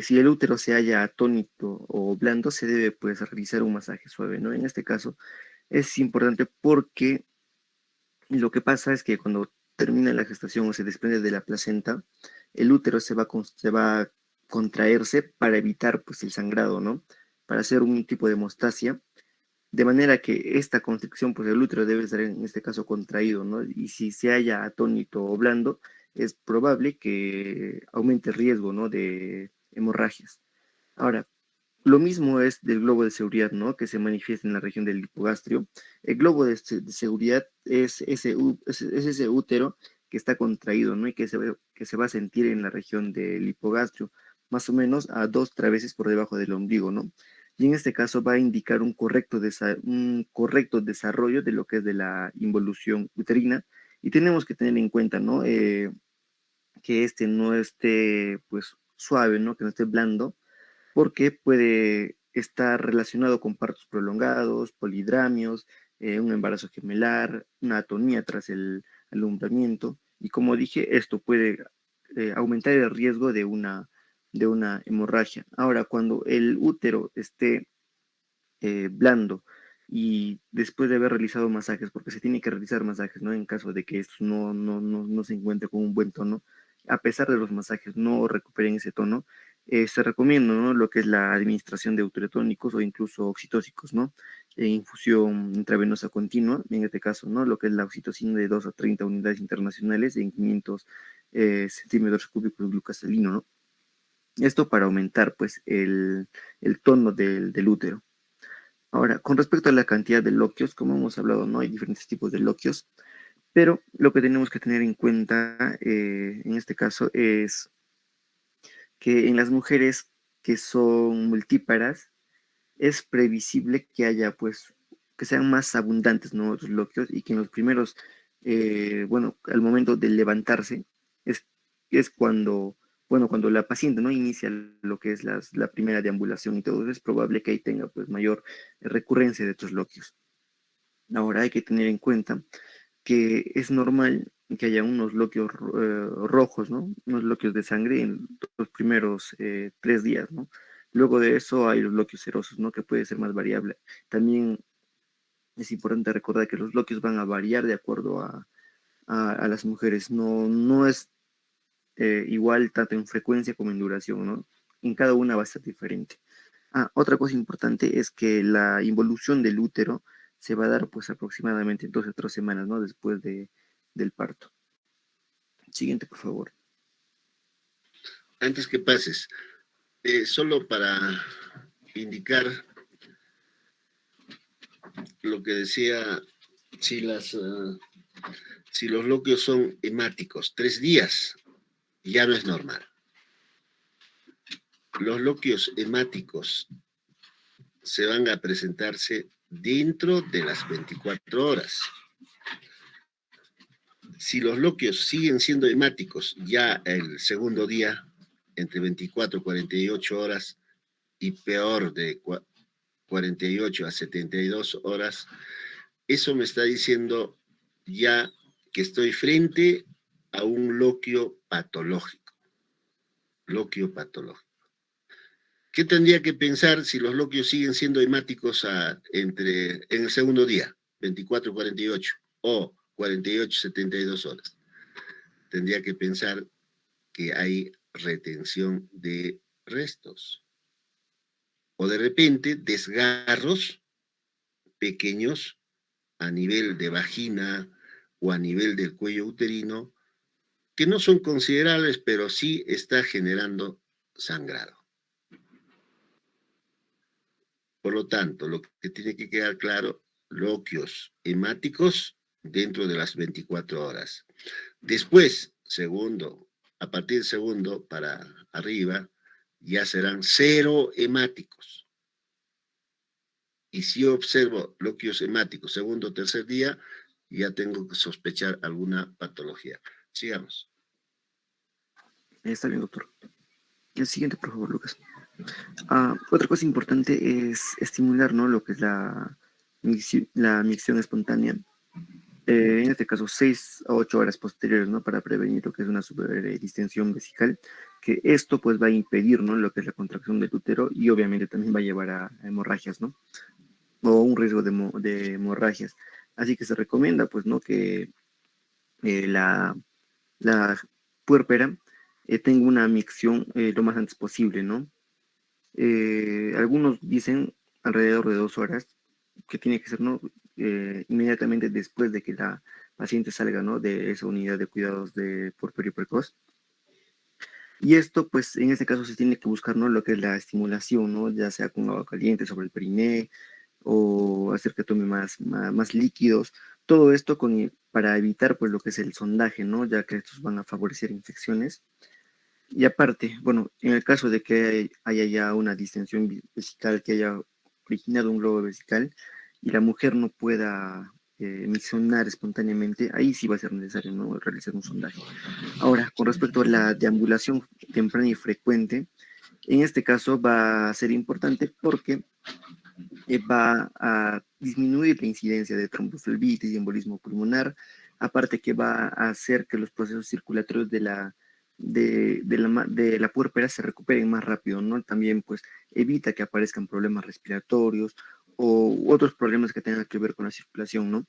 si el útero se halla atónito o blando, se debe pues realizar un masaje suave, ¿no? En este caso es importante porque lo que pasa es que cuando termina la gestación o se desprende de la placenta, el útero se va a contraerse para evitar pues el sangrado, ¿no? Para hacer un tipo de hemostasia, de manera que esta constricción, pues el útero debe estar en este caso contraído, ¿no? Y si se halla atónito o blando, es probable que aumente el riesgo, ¿no? De hemorragias. Ahora, lo mismo es del globo de seguridad, ¿no? Que se manifiesta en la región del hipogastrio. El globo de seguridad es es ese útero que está contraído, ¿no? Y que se va a sentir en la región del hipogastrio, más o menos a 2 traveses por debajo del ombligo, ¿no? Y en este caso va a indicar un correcto desarrollo de lo que es de la involución uterina. Y tenemos que tener en cuenta, ¿no? Que este no esté, pues, suave, ¿no? Que no esté blando, porque puede estar relacionado con partos prolongados, polidramios, un embarazo gemelar, una atonía tras el alumbramiento. Y como dije, esto puede aumentar el riesgo de una hemorragia. Ahora, cuando el útero esté blando y después de haber realizado masajes, porque se tiene que realizar masajes, ¿no? En caso de que esto no se encuentre con un buen tono, a pesar de los masajes no recuperen ese tono, se recomienda, ¿no? Lo que es la administración de uterotónicos o incluso oxitóxicos, ¿no? Infusión intravenosa continua, en este caso, ¿no? Lo que es la oxitocina de 2 a 30 unidades internacionales en 500 centímetros cúbicos glucosalino, ¿no? Esto para aumentar, pues, el tono del útero. Ahora, con respecto a la cantidad de loquios, como hemos hablado, no hay diferentes tipos de loquios, pero lo que tenemos que tener en cuenta en este caso es que en las mujeres que son multíparas es previsible que haya pues que sean más abundantes, ¿no? Los loquios, y que en los primeros, bueno, al momento de levantarse, es, es cuando, bueno, cuando la paciente, ¿no? Inicia lo que es la primera deambulación y todo, es probable que ahí tenga, pues, mayor recurrencia de estos loquios. Ahora hay que tener en cuenta que es normal que haya unos loquios rojos, ¿no? Unos loquios de sangre en los primeros 3 días, ¿no? Luego de eso hay los loquios serosos, ¿no? Que puede ser más variable. También es importante recordar que los loquios van a variar de acuerdo a las mujeres. No es igual tanto en frecuencia como en duración, ¿no? En cada una va a ser diferente. Otra cosa importante es que la involución del útero se va a dar pues aproximadamente 2 a 3 semanas, ¿no? Después del parto. Siguiente, por favor. Antes que pases, solo para indicar lo que decía, si, si los loquios son hemáticos, 3 días, ya no es normal. Los loquios hemáticos se van a presentarse dentro de las 24 horas. Si los loquios siguen siendo hemáticos ya el segundo día, entre 24 y 48 horas, y peor de 48 a 72 horas, eso me está diciendo ya que estoy frente a un loquio patológico. Loquio patológico. ¿Qué tendría que pensar si los loquios siguen siendo hemáticos en el segundo día, 24 y 48, o 48 y 72 horas? Tendría que pensar que hay retención de restos. O de repente desgarros pequeños a nivel de vagina o a nivel del cuello uterino, que no son considerables, pero sí está generando sangrado. Por lo tanto, lo que tiene que quedar claro, loquios hemáticos dentro de las 24 horas. Después, segundo, a partir del segundo para arriba, ya serán 0 hemáticos. Y si yo observo loquios hemáticos segundo o tercer día, ya tengo que sospechar alguna patología. Sigamos. Está bien, doctor. El siguiente, por favor, Lucas. Otra cosa importante es estimular, ¿no? Lo que es la micción espontánea. En este caso, 6 a 8 horas posteriores, ¿no? Para prevenir lo que es una superdistensión vesical, que esto pues va a impedir, ¿no? Lo que es la contracción del útero y obviamente también va a llevar a hemorragias, ¿no? O un riesgo de hemorragias. Así que se recomienda, pues, ¿no? Que la puérpera tenga una micción lo más antes posible, ¿no? Algunos dicen alrededor de 2 horas, que tiene que ser, ¿no? Inmediatamente después de que la paciente salga, ¿no? De esa unidad de cuidados de puerperio precoz. Y esto, pues, en este caso se tiene que buscar, ¿no? Lo que es la estimulación, ¿no? Ya sea con agua caliente sobre el periné o hacer que tome más líquidos. Todo esto para evitar, pues, lo que es el sondaje, ¿no? Ya que estos van a favorecer infecciones. Y aparte, bueno, en el caso de que haya ya una distensión vesical, que haya originado un globo vesical y la mujer no pueda miccionar espontáneamente, ahí sí va a ser necesario, ¿no? Realizar un sondaje. Ahora, con respecto a la deambulación temprana y frecuente, en este caso va a ser importante porque va a disminuir la incidencia de tromboflebitis y embolismo pulmonar, aparte que va a hacer que los procesos circulatorios de la puérpera se recuperen más rápido, ¿no? También pues evita que aparezcan problemas respiratorios o otros problemas que tengan que ver con la circulación, ¿no?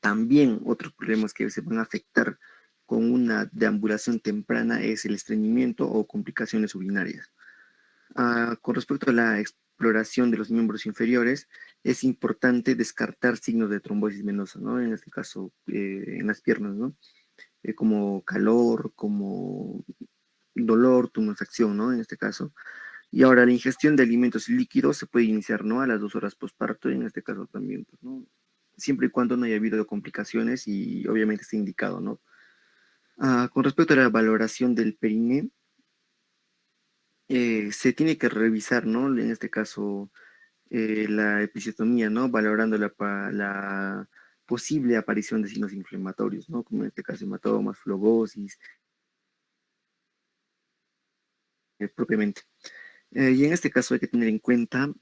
También otros problemas que se van a afectar con una deambulación temprana es el estreñimiento o complicaciones urinarias. Con respecto a la exploración de los miembros inferiores, es importante descartar signos de trombosis venosa, ¿no? En este caso, en las piernas, ¿no? Como calor, como dolor, tumefacción, ¿no? En este caso. Y ahora la ingestión de alimentos líquidos se puede iniciar, ¿no? A las 2 horas postparto, y en este caso también, pues, ¿no? Siempre y cuando no haya habido complicaciones y obviamente esté indicado, ¿no? Con respecto a la valoración del periné, se tiene que revisar, ¿no? En este caso, la episiotomía, ¿no? Valorando la posible aparición de signos inflamatorios, ¿no? Como en este caso hematomas, flebosis, propiamente. Y en este caso hay que tener en cuenta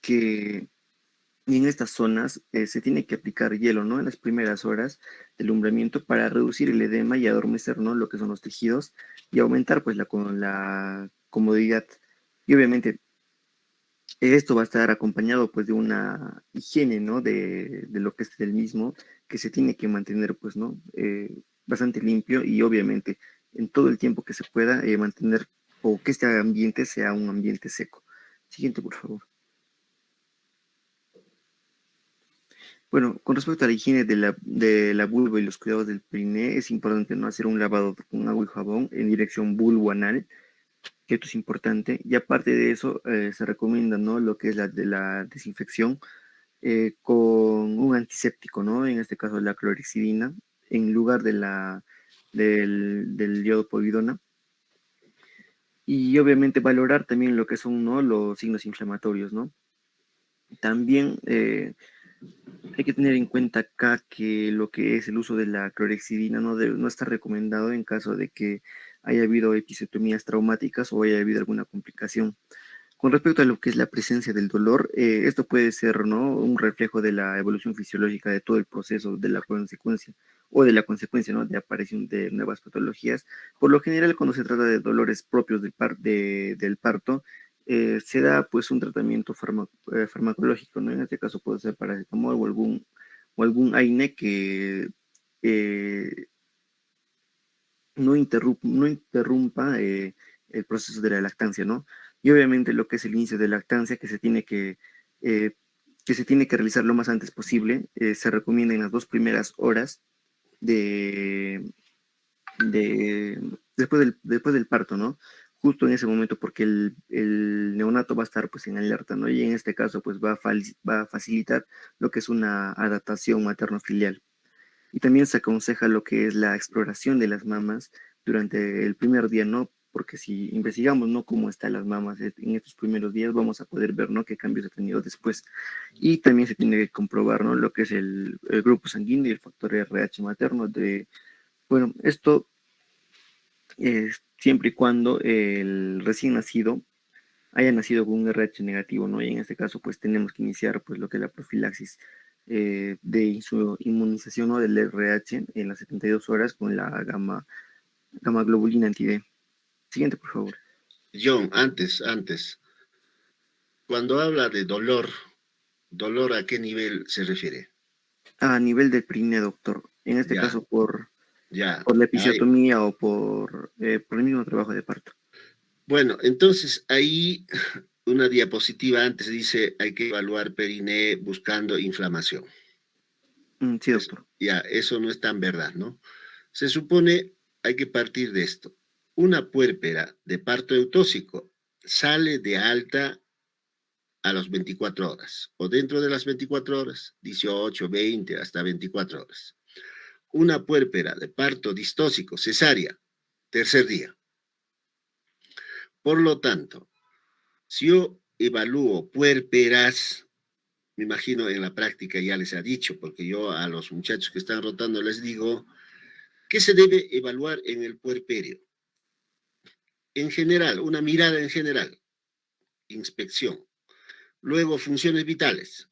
que en estas zonas se tiene que aplicar hielo, ¿no? En las primeras horas del alumbramiento para reducir el edema y adormecer, ¿no? Lo que son los tejidos y aumentar, pues, la comodidad. Y obviamente esto va a estar acompañado, pues, de una higiene, ¿no? De lo que es del mismo, que se tiene que mantener, pues, ¿no? Bastante limpio y obviamente en todo el tiempo que se pueda mantener o que este ambiente sea un ambiente seco. Siguiente, por favor. Bueno, con respecto a la higiene de la vulva y los cuidados del periné, es importante no hacer un lavado con agua y jabón en dirección vulvo-anal, que esto es importante. Y aparte de eso, se recomienda, ¿no? Lo que es la de la desinfección con un antiséptico, ¿no? En este caso la clorexidina, en lugar del yodo povidona. Y obviamente valorar también lo que son, ¿no? Los signos inflamatorios, ¿no? También hay que tener en cuenta acá que lo que es el uso de la clorexidina no está recomendado en caso de que haya habido episiotomías traumáticas o haya habido alguna complicación. Con respecto a lo que es la presencia del dolor, esto puede ser, ¿no? Un reflejo de la evolución fisiológica de todo el proceso de la consecuencia o de la consecuencia, ¿no? De aparición de nuevas patologías. Por lo general, cuando se trata de dolores propios del parto, se da pues un tratamiento farmacológico, ¿no? En este caso puede ser paracetamol o algún AINE que eh, no interrumpa el proceso de la lactancia, ¿no? Y obviamente lo que es el inicio de lactancia eh, que se tiene que realizar lo más antes posible, se recomienda en las 2 primeras horas de, después del parto, ¿no? Justo en ese momento, porque el neonato va a estar pues en alerta, ¿no? Y en este caso pues va a facilitar lo que es una adaptación materno-filial. Y también se aconseja lo que es la exploración de las mamas durante el primer día, ¿no? Porque si investigamos, ¿no? Cómo están las mamas en estos primeros días, vamos a poder ver, ¿no? Qué cambios ha tenido después. Y también se tiene que comprobar, ¿no? Lo que es el grupo sanguíneo y el factor RH materno. Bueno, esto es siempre y cuando el recién nacido haya nacido con un RH negativo, ¿no? Y en este caso, pues tenemos que iniciar, pues, lo que es la profilaxis de su inmunización, ¿no? Del RH en las 72 horas con la gamma globulina anti-D. Siguiente, por favor. John, antes, cuando habla de ¿dolor a qué nivel se refiere? A nivel del perineo, doctor. En este Ya, caso, por, ya. por la Ahí. episiotomía o por el mismo trabajo de parto. Bueno, entonces ahí una diapositiva antes dice hay que evaluar periné buscando inflamación. Sí, doctor. Ya, eso no es tan verdad, ¿no? Se supone, hay que partir de esto. Una puérpera de parto eutóxico sale de alta a las 24 horas, o dentro de las 24 horas, 18, 20, hasta 24 horas. Una puérpera de parto distóxico, cesárea, tercer día. Por lo tanto, si yo evalúo puérperas, me imagino en la práctica ya les ha dicho, porque yo a los muchachos que están rotando les digo, ¿qué se debe evaluar en el puerperio? En general, una mirada en general, inspección. Luego, funciones vitales.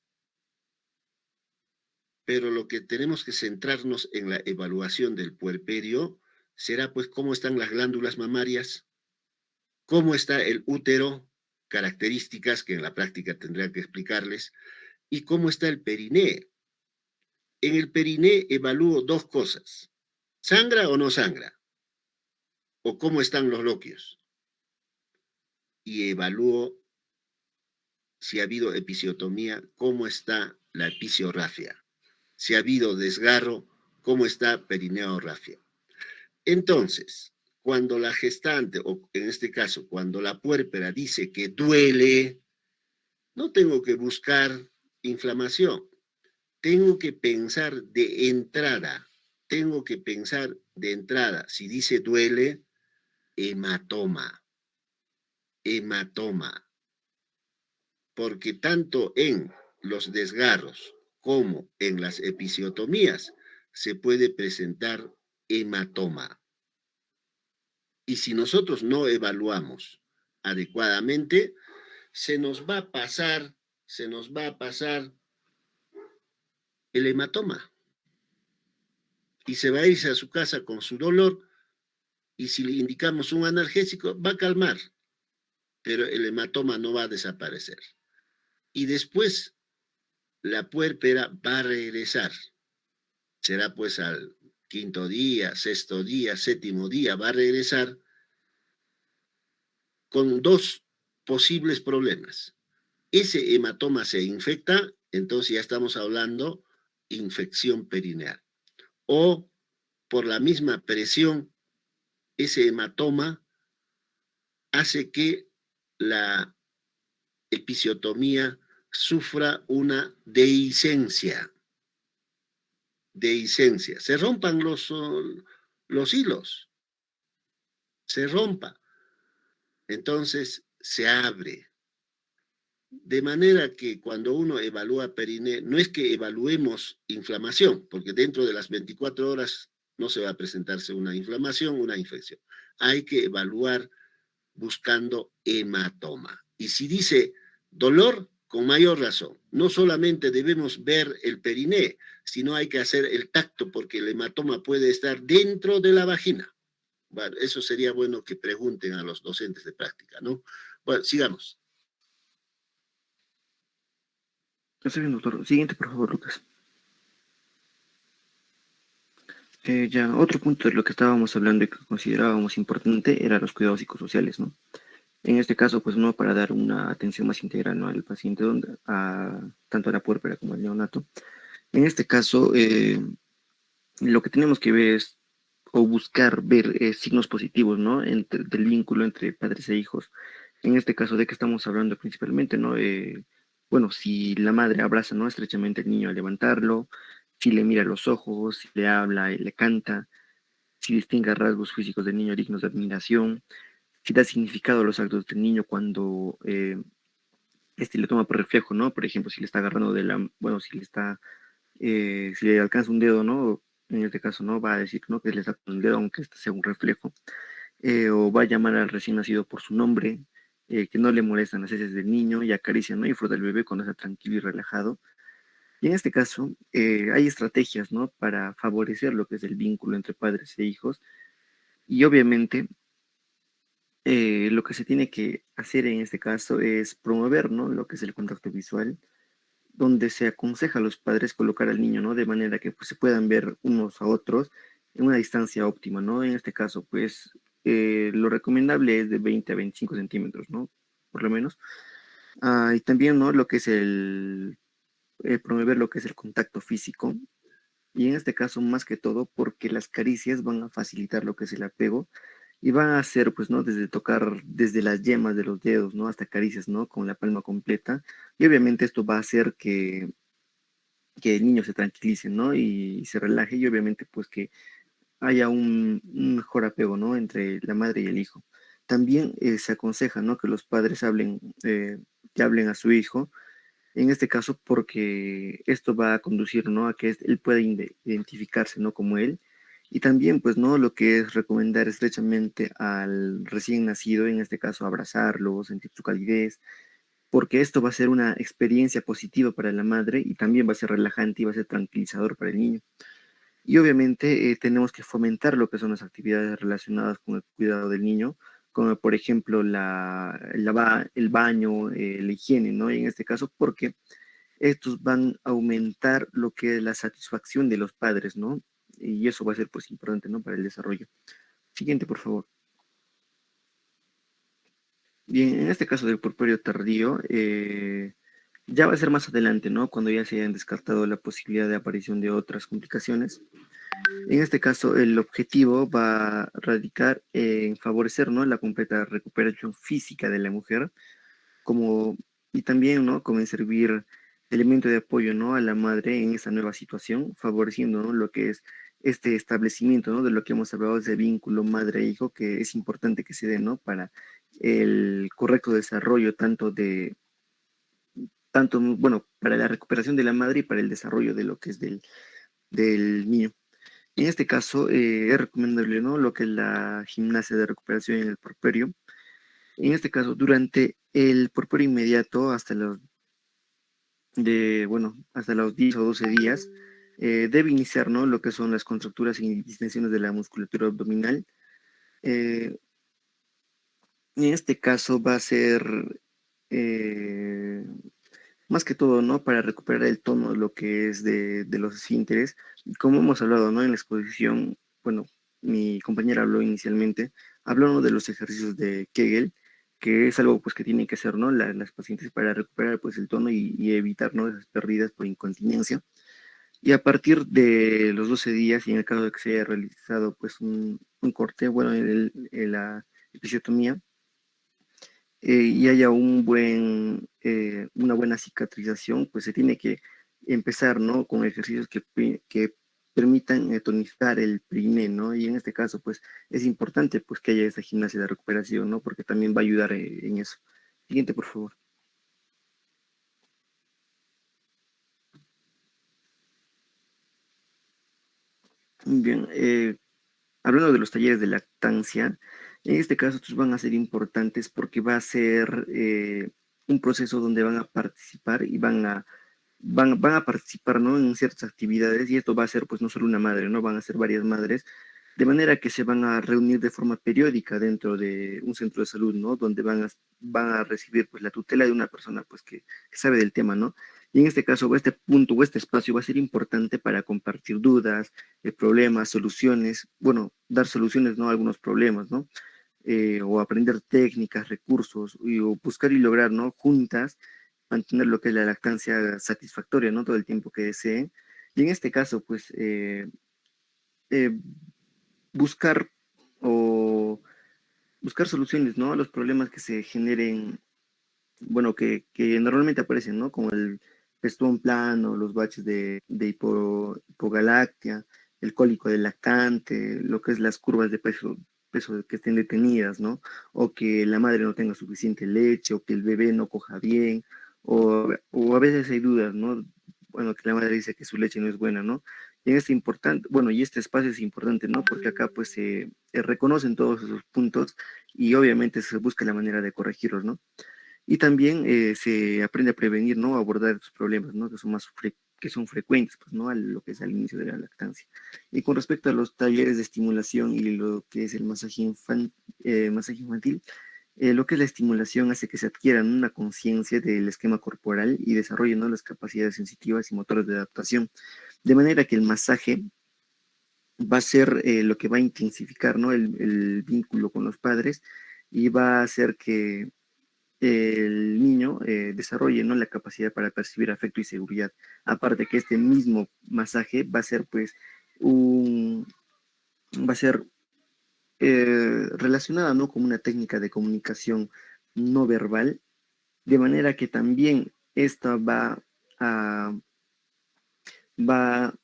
Pero lo que tenemos que centrarnos en la evaluación del puerperio será pues cómo están las glándulas mamarias, cómo está el útero, características que en la práctica tendría que explicarles, y cómo está el periné. En el periné evalúo dos cosas, ¿sangra o no sangra? O cómo están los loquios. Y evalúo si ha habido episiotomía, cómo está la episiorrafia. Si ha habido desgarro, cómo está perineorrafia. Entonces, cuando la gestante, o en este caso, cuando la puérpera dice que duele, no tengo que buscar inflamación, tengo que pensar de entrada, si dice duele, hematoma, hematoma. porque tanto en los desgarros como en las episiotomías se puede presentar hematoma. Y si nosotros no evaluamos adecuadamente, se nos va a pasar el hematoma. Y se va a irse a su casa con su dolor, y si le indicamos un analgésico, va a calmar, pero el hematoma no va a desaparecer. Y después la puérpera va a regresar. Será pues al quinto día, sexto día, séptimo día, va a regresar con dos posibles problemas. Ese hematoma se infecta, entonces ya estamos hablando infección perineal. O por la misma presión, ese hematoma hace que la episiotomía sufra una dehiscencia. Se rompan los hilos, se rompa. Entonces se abre. De manera que cuando uno evalúa perine, no es que evaluemos inflamación, porque dentro de las 24 horas no se va a presentarse una inflamación, una infección. Hay que evaluar buscando hematoma. Y si dice dolor, con mayor razón. No solamente debemos ver el periné, sino hay que hacer el tacto, porque el hematoma puede estar dentro de la vagina. Bueno, eso sería bueno que pregunten a los docentes de práctica, ¿no? Bueno, sigamos. Está bien, doctor. Siguiente, por favor, Lucas. Ya, otro punto de lo que estábamos hablando y que considerábamos importante era los cuidados psicosociales, ¿no? En este caso, pues no para dar una atención más integral, ¿no?, al paciente, tanto a la puérpera como al neonato. En este caso, lo que tenemos que ver es, o buscar ver signos positivos, ¿no?, del vínculo entre padres e hijos. En este caso, ¿de qué estamos hablando principalmente, no? Bueno, si la madre abraza, ¿no?, estrechamente al niño al levantarlo, si le mira a los ojos, si le habla y le canta, si distingue rasgos físicos del niño dignos de admiración, si da significado a los actos del niño cuando este lo toma por reflejo, ¿no? Por ejemplo, si le está agarrando bueno, si le alcanza un dedo, ¿no? En este caso, ¿no?, va a decir, ¿no?, que le está con el dedo, aunque este sea un reflejo. O va a llamar al recién nacido por su nombre, que no le molestan las heces del niño y acaricia, ¿no?, y frota al bebé cuando está tranquilo y relajado. Y en este caso, hay estrategias, ¿no?, para favorecer lo que es el vínculo entre padres e hijos. Y obviamente, lo que se tiene que hacer en este caso es promover, ¿no?, lo que es el contacto visual, donde se aconseja a los padres colocar al niño, ¿no?, de manera que pues, se puedan ver unos a otros en una distancia óptima, ¿no? En este caso, pues, lo recomendable es de 20 a 25 centímetros, ¿no?, por lo menos. Y también, ¿no?, lo que es promover lo que es el contacto físico, y en este caso, más que todo, porque las caricias van a facilitar lo que es el apego, y van a hacer, pues, ¿no?, desde tocar desde las yemas de los dedos, ¿no?, hasta caricias, ¿no?, con la palma completa. Y obviamente esto va a hacer que el niño se tranquilice, ¿no?, y se relaje, y obviamente, pues, que haya un mejor apego, ¿no?, entre la madre y el hijo. También se aconseja, ¿no?, que los padres que hablen a su hijo, en este caso porque esto va a conducir, ¿no?, a que él pueda identificarse, ¿no?, como él. Y también, pues, ¿no?, lo que es recomendar estrechamente al recién nacido, en este caso abrazarlo, sentir su calidez, porque esto va a ser una experiencia positiva para la madre y también va a ser relajante y va a ser tranquilizador para el niño. Y obviamente tenemos que fomentar lo que son las actividades relacionadas con el cuidado del niño, como por ejemplo el baño, la higiene, ¿no? Y en este caso, porque estos van a aumentar lo que es la satisfacción de los padres, ¿no? Y eso va a ser pues importante, ¿no?, para el desarrollo. Siguiente, por favor. Bien, en este caso del puerperio tardío, ya va a ser más adelante, ¿no?, cuando ya se hayan descartado la posibilidad de aparición de otras complicaciones. En este caso, el objetivo va a radicar en favorecer, ¿no?, la completa recuperación física de la mujer, como, y también, ¿no?, como en servir de elemento de apoyo, ¿no?, a la madre en esa nueva situación, favoreciendo, ¿no?, lo que es este establecimiento, ¿no?, de lo que hemos hablado, ese vínculo madre-hijo, que es importante que se dé, ¿no?, para el correcto desarrollo tanto tanto, bueno, para la recuperación de la madre y para el desarrollo de lo que es del niño. En este caso, es recomendable, ¿no? Lo que es la gimnasia de recuperación en el puerperio. En este caso, durante el puerperio inmediato, hasta los 10 o 12 días, debe iniciar, ¿no? Lo que son las contracturas y distensiones de la musculatura abdominal. En este caso va a ser eh, más que todo, ¿no? Para recuperar el tono de lo que es de los esfínteres. Como hemos hablado, ¿no? En la exposición, bueno, mi compañera habló inicialmente, habló, ¿no? De los ejercicios de Kegel, que es algo pues que tienen que hacer, ¿no? Las pacientes para recuperar pues el tono y evitar, ¿no? Esas pérdidas por incontinencia. Y a partir de los 12 días, y en el caso de que se haya realizado pues un corte, bueno, en la episiotomía, y haya una buena cicatrización, pues se tiene que empezar, ¿no? Con ejercicios que permitan tonificar el periné, ¿no? Y en este caso, pues es importante pues que haya esa gimnasia de recuperación, ¿no? Porque también va a ayudar en eso. Siguiente, por favor. Bien, hablando de los talleres de lactancia, en este caso estos van a ser importantes porque va a ser un proceso donde van a participar y van a participar, ¿no? En ciertas actividades y esto va a ser pues no solo una madre, ¿no? Van a ser varias madres, de manera que se van a reunir de forma periódica dentro de un centro de salud, ¿no? Donde van a recibir pues la tutela de una persona pues que sabe del tema, ¿no? Y en este caso, este punto o este espacio va a ser importante para compartir dudas, problemas, soluciones, bueno, dar soluciones, ¿no? A algunos problemas, ¿no? O aprender técnicas, recursos, o buscar y lograr, ¿no? Juntas mantener lo que es la lactancia satisfactoria, ¿no? Todo el tiempo que deseen. Y en este caso, pues, eh, buscar o buscar soluciones, ¿no? A los problemas que se generen, bueno, que normalmente aparecen, ¿no? Como el pezón plano, los baches de hipogalactia, el cólico del lactante, lo que es las curvas de peso que estén detenidas, ¿no? O que la madre no tenga suficiente leche, o que el bebé no coja bien, o a veces hay dudas, ¿no? Bueno, que la madre dice que su leche no es buena, ¿no? Y en este importante, bueno, y este espacio es importante, ¿no? Porque acá pues se reconocen todos esos puntos y obviamente se busca la manera de corregirlos, ¿no? Y también se aprende a prevenir, ¿no? A abordar estos problemas, ¿no? Que son que son frecuentes, pues, ¿no? A lo que es al inicio de la lactancia. Y con respecto a los talleres de estimulación y lo que es el masaje infantil, lo que es la estimulación hace que se adquieran una conciencia del esquema corporal y desarrollen, ¿no? Las capacidades sensitivas y motoras de adaptación. De manera que el masaje va a ser lo que va a intensificar, ¿no? El vínculo con los padres y va a hacer que el niño desarrolle, ¿no? La capacidad para percibir afecto y seguridad. Aparte que este mismo masaje va a ser pues un, va a ser relacionada, ¿no? Con una técnica de comunicación no verbal, de manera que también esta a, va,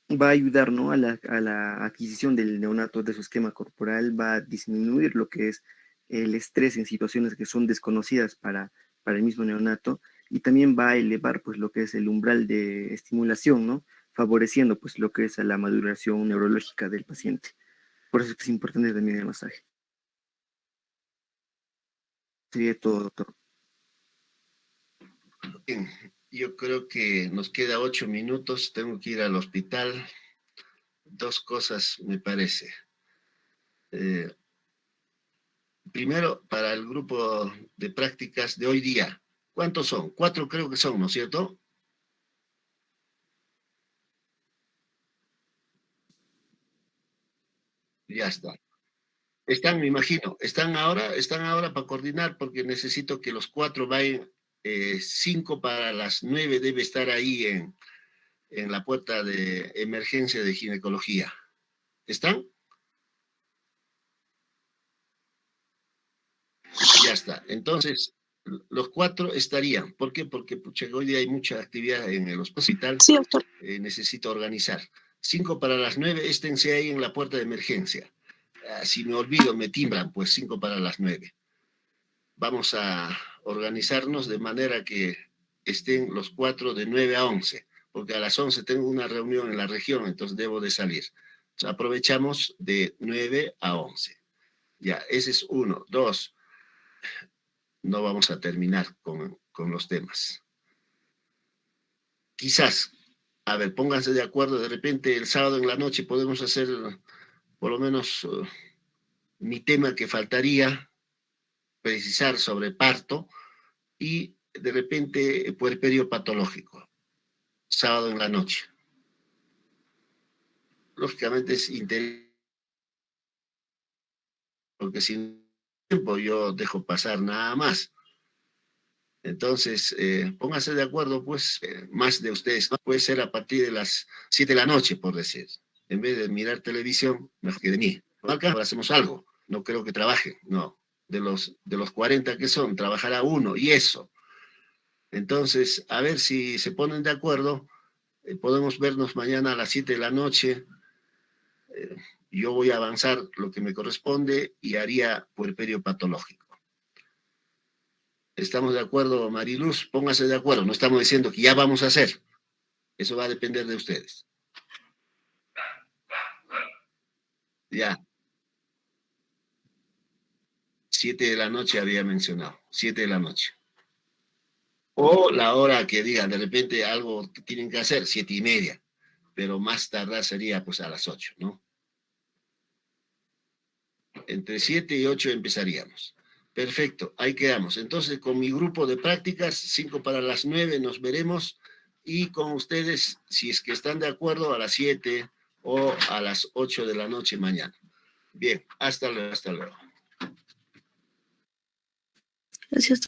va a ayudar, ¿no? A la adquisición del neonato de su esquema corporal, va a disminuir lo que es el estrés en situaciones que son desconocidas para el mismo neonato y también va a elevar pues lo que es el umbral de estimulación, ¿no? Favoreciendo pues lo que es la maduración neurológica del paciente. Por eso es que es importante también el masaje. Sería todo, doctor. Bien, yo creo que nos queda 8 minutos, tengo que ir al hospital. Dos cosas me parece. Eh, Primero, para el grupo de prácticas de hoy día, ¿cuántos son? 4 creo que son, ¿no es cierto? Ya está. Están, me imagino, están ahora para coordinar porque necesito que los 4 vayan, 5 para las 9 debe estar ahí en la puerta de emergencia de ginecología. ¿Están? Ya está. Entonces, los 4 estarían. ¿Por qué? Porque pucha, hoy día hay mucha actividad en el hospital. Sí, doctor. Necesito organizar. 5 para las 9, esténse ahí en la puerta de emergencia. Si me olvido, me timbran, pues 5 para las 9. Vamos a organizarnos de manera que estén los 4 de 9 a 11, porque a las 11 tengo una reunión en la región, entonces debo de salir. Entonces aprovechamos de 9 a 11. Ya, ese es uno. Dos, no vamos a terminar con los temas. Quizás, a ver, pónganse de acuerdo, de repente el sábado en la noche podemos hacer por lo menos mi tema que faltaría precisar sobre parto y de repente puerperio patológico, sábado en la noche. Lógicamente es interesante, porque sin tiempo yo dejo pasar nada más. Entonces, pónganse de acuerdo, pues, más de ustedes, ¿no? Puede ser a partir de las 7 de la noche, por decir. En vez de mirar televisión, mejor que de mí. Acá hacemos algo. No creo que trabajen, no. De los 40 que son, trabajará uno, y eso. Entonces, a ver si se ponen de acuerdo. Podemos vernos mañana a las 7 de la noche. Yo voy a avanzar lo que me corresponde y haría puerperio patológico. ¿Estamos de acuerdo, Mariluz? Póngase de acuerdo. No estamos diciendo que ya vamos a hacer. Eso va a depender de ustedes. Ya. 7 de la noche había mencionado. 7 de la noche. O la hora que digan, de repente algo que tienen que hacer, 7:30. Pero más tardar sería pues a las 8, ¿no? Entre 7 y 8 empezaríamos. Perfecto, ahí quedamos. Entonces, con mi grupo de prácticas, 5 para las 9 nos veremos, y con ustedes, si es que están de acuerdo, a las 7 o a las 8 de la noche mañana. Bien, hasta luego, hasta luego. Gracias.